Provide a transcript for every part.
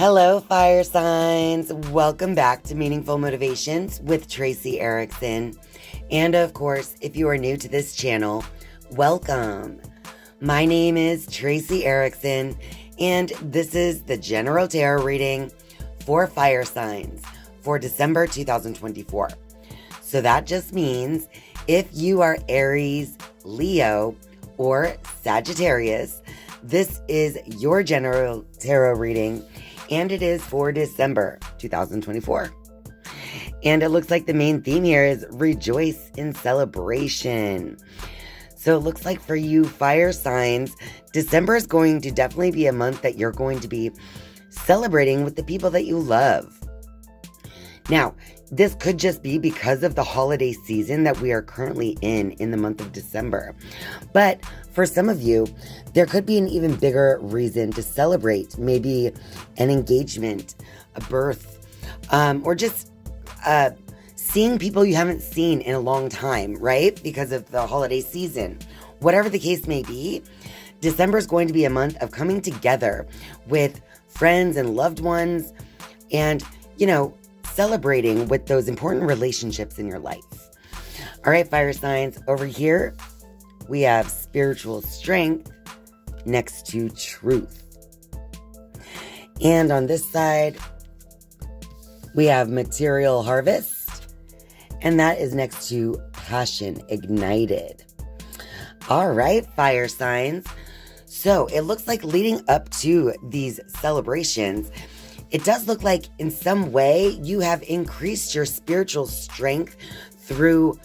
Hello, fire signs. Welcome back to Meaningful Motivations with Tracy Erickson. And of course, if you are new to this channel, welcome. My name is Tracy Erickson, and this is the General Tarot reading for fire signs for December 2024. So that just means if you are Aries, Leo, or Sagittarius, this is your General Tarot reading, and it is for December 2024. And it looks like the main theme here is rejoice in celebration. So it looks like for you fire signs, December is going to definitely be a month that you're going to be celebrating with the people that you love. Now, this could just be because of the holiday season that we are currently in the month of December. But for some of you, there could be an even bigger reason to celebrate. Maybe an engagement, a birth, or just seeing people you haven't seen in a long time, right? Because of the holiday season. Whatever the case may be, December is going to be a month of coming together with friends and loved ones and, celebrating with those important relationships in your life. All right, fire signs, over here, we have spiritual strength next to truth. And on this side, we have material harvest, and that is next to passion ignited. All right, fire signs. So it looks like leading up to these celebrations, it does look like in some way you have increased your spiritual strength through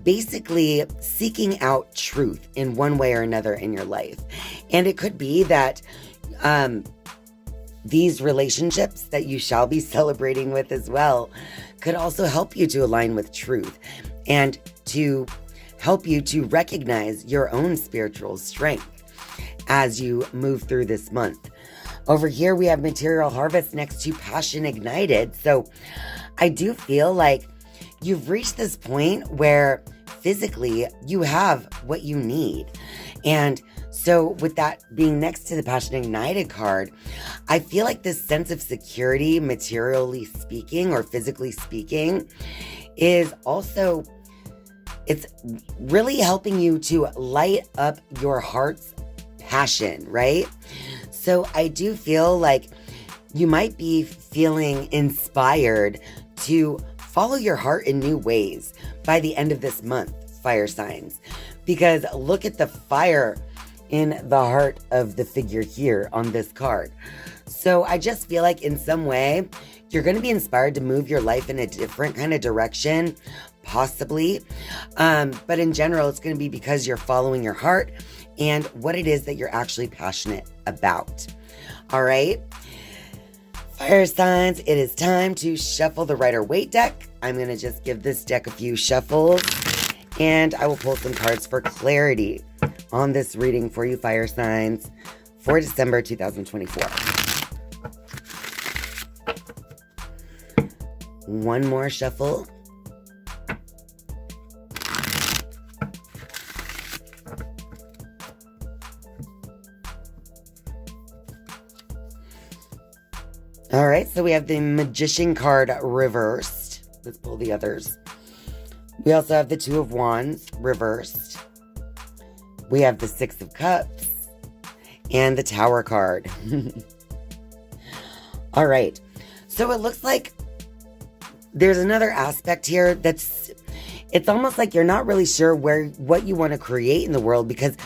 basically seeking out truth in one way or another in your life. And it could be that these relationships that you shall be celebrating with as well could also help you to align with truth and to help you to recognize your own spiritual strength as you move through this month. Over here, we have material harvest next to passion ignited. So I do feel like you've reached this point where physically you have what you need. And so with that being next to the passion ignited card, I feel like this sense of security, materially speaking or physically speaking, is also, it's really helping you to light up your heart's passion, right? So I do feel like you might be feeling inspired to follow your heart in new ways by the end of this month, fire signs. Because look at the fire in the heart of the figure here on this card. So I just feel like in some way, you're going to be inspired to move your life in a different kind of direction, possibly. But in general, it's going to be because you're following your heart and what it is that you're actually passionate about. All right. Fire signs, it is time to shuffle the Rider-Waite deck. I'm going to just give this deck a few shuffles and I will pull some cards for clarity on this reading for you, fire signs, for December 2024. One more shuffle. All right, so we have the Magician card reversed. Let's pull the others. We also have the Two of Wands reversed. We have the Six of Cups and the Tower card. All right, so it looks like there's another aspect here it's almost like you're not really sure what you want to create in the world because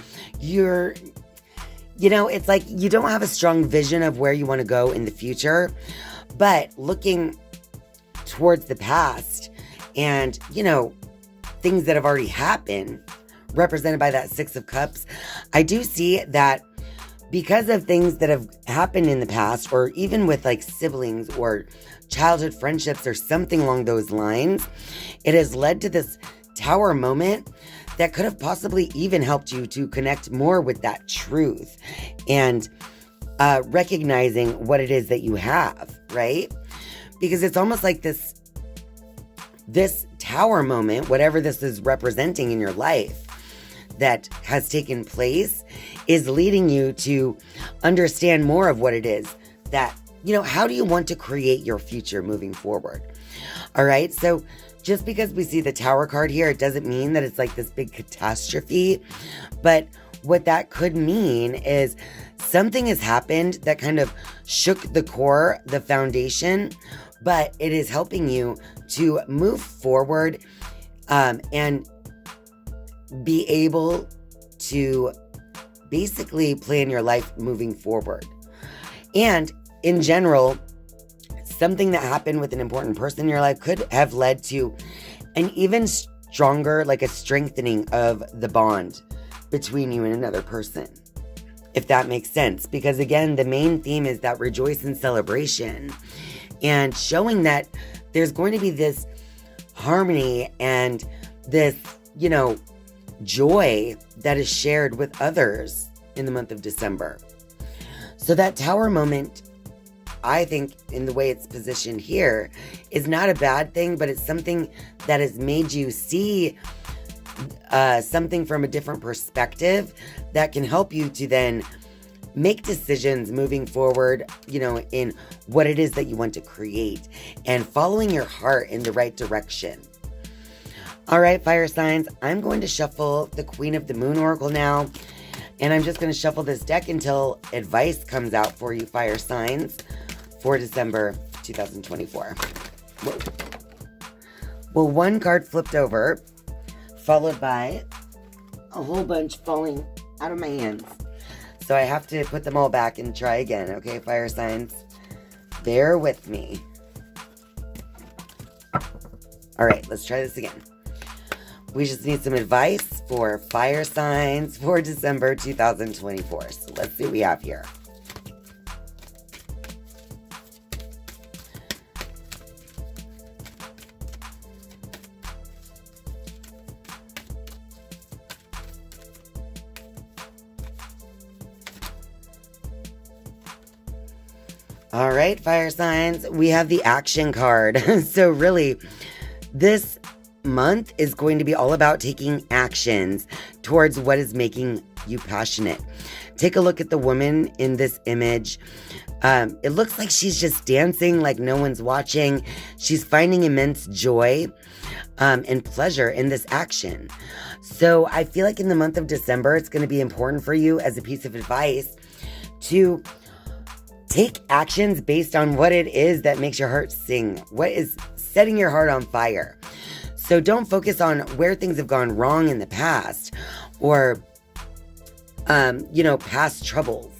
it's like you don't have a strong vision of where you want to go in the future, but looking towards the past and, things that have already happened, represented by that Six of Cups, I do see that because of things that have happened in the past, or even with like siblings or childhood friendships or something along those lines, it has led to this Tower moment that could have possibly even helped you to connect more with that truth and recognizing what it is that you have, right? Because it's almost like this Tower moment, whatever this is representing in your life that has taken place, is leading you to understand more of what it is that how do you want to create your future moving forward? All right. So just because we see the Tower card here, it doesn't mean that it's like this big catastrophe. But what that could mean is something has happened that kind of shook the core, the foundation, but it is helping you to move forward and be able to basically plan your life moving forward. And in general, something that happened with an important person in your life could have led to an even stronger, like a strengthening of the bond between you and another person, if that makes sense. Because again, the main theme is that rejoice and celebration, and showing that there's going to be this harmony and this, joy that is shared with others in the month of December. So that Tower moment, I think, in the way it's positioned here, is not a bad thing, but it's something that has made you see something from a different perspective that can help you to then make decisions moving forward, in what it is that you want to create and following your heart in the right direction. All right, fire signs, I'm going to shuffle the Queen of the Moon Oracle now, and I'm just going to shuffle this deck until advice comes out for you, fire signs, for December 2024. Whoa. Well, one card flipped over, followed by a whole bunch falling out of my hands. So I have to put them all back and try again, okay, fire signs? Bear with me. All right, let's try this again. We just need some advice for fire signs for December 2024. So let's see what we have here. All right, fire signs, we have the action card. So really, this month is going to be all about taking actions towards what is making you passionate. Take a look at the woman in this image. It looks like she's just dancing like no one's watching. She's finding immense joy and pleasure in this action. So I feel like in the month of December, it's going to be important for you, as a piece of advice, to take actions based on what it is that makes your heart sing, what is setting your heart on fire. So don't focus on where things have gone wrong in the past or, past troubles.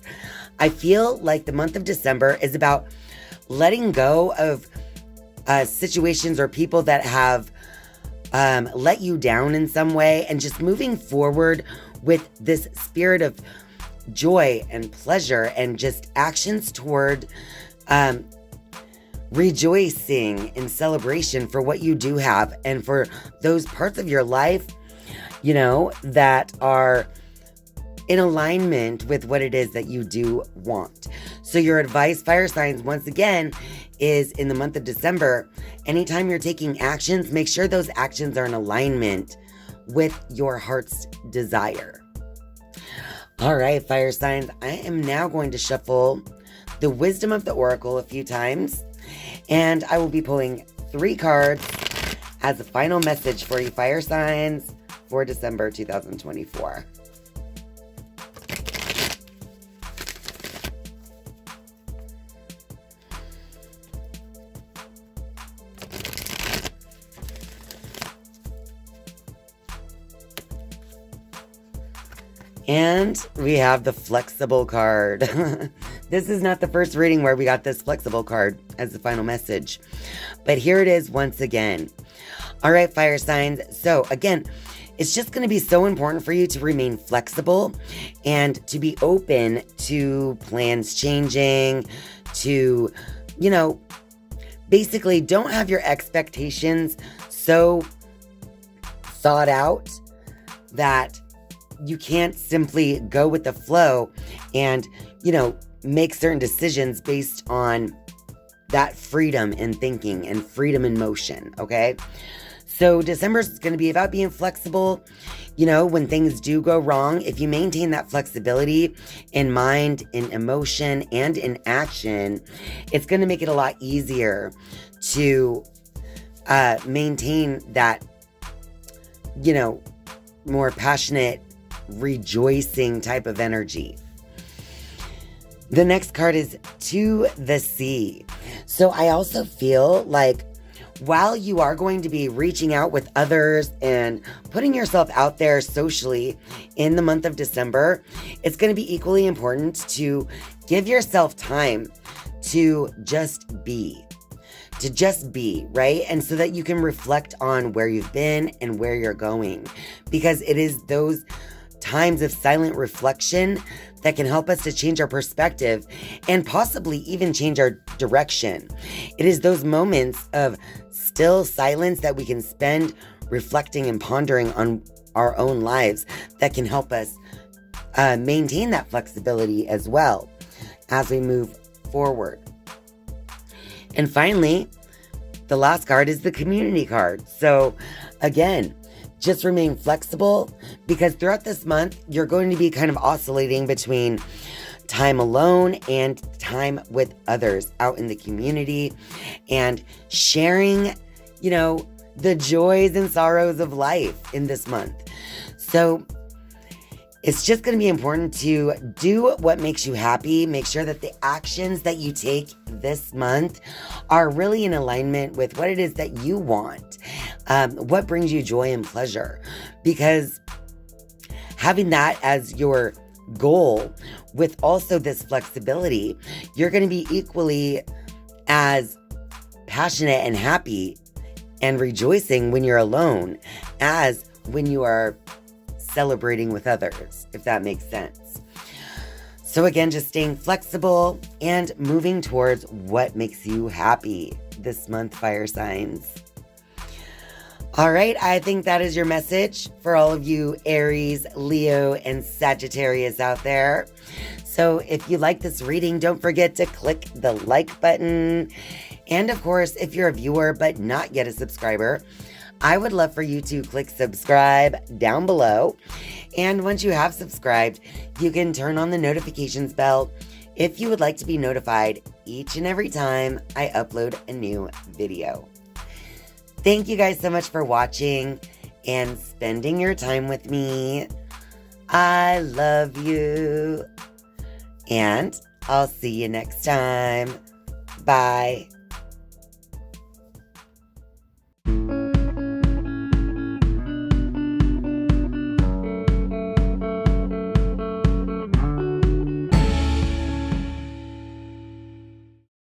I feel like the month of December is about letting go of situations or people that have let you down in some way, and just moving forward with this spirit of joy and pleasure and just actions toward rejoicing in celebration for what you do have and for those parts of your life, that are in alignment with what it is that you do want. So your advice, fire signs, once again, is in the month of December, anytime you're taking actions, make sure those actions are in alignment with your heart's desire. All right, fire signs, I am now going to shuffle the Wisdom of the Oracle a few times, and I will be pulling 3 cards as a final message for you, fire signs, for December 2024. And we have the Flexible card. This is not the first reading where we got this Flexible card as the final message, but here it is once again. All right, fire signs. So again, it's just going to be so important for you to remain flexible and to be open to plans changing, to, basically don't have your expectations so thought out that you can't simply go with the flow and, make certain decisions based on that freedom in thinking and freedom in motion, okay? So December is going to be about being flexible. When things do go wrong, if you maintain that flexibility in mind, in emotion, and in action, it's going to make it a lot easier to maintain that, more passionate, rejoicing type of energy. The next card is To the Sea. So I also feel like while you are going to be reaching out with others and putting yourself out there socially in the month of December, it's going to be equally important to give yourself time to just be. Right? And so that you can reflect on where you've been and where you're going. Because it is those times of silent reflection that can help us to change our perspective and possibly even change our direction. It is those moments of still silence that we can spend reflecting and pondering on our own lives that can help us maintain that flexibility as well as we move forward. And finally, the last card is the Community card. So again, just remain flexible, because throughout this month, you're going to be kind of oscillating between time alone and time with others out in the community and sharing, the joys and sorrows of life in this month. So it's just going to be important to do what makes you happy. Make sure that the actions that you take this month are really in alignment with what it is that you want, what brings you joy and pleasure. Because having that as your goal with also this flexibility, you're going to be equally as passionate and happy and rejoicing when you're alone as when you are celebrating with others, if that makes sense. So again, just staying flexible and moving towards what makes you happy this month, fire signs. All right, I think that is your message for all of you Aries, Leo, and Sagittarius out there. So if you like this reading, don't forget to click the like button. And of course, if you're a viewer but not yet a subscriber, I would love for you to click subscribe down below. And once you have subscribed, you can turn on the notifications bell if you would like to be notified each and every time I upload a new video. Thank you guys so much for watching and spending your time with me. I love you. And I'll see you next time. Bye.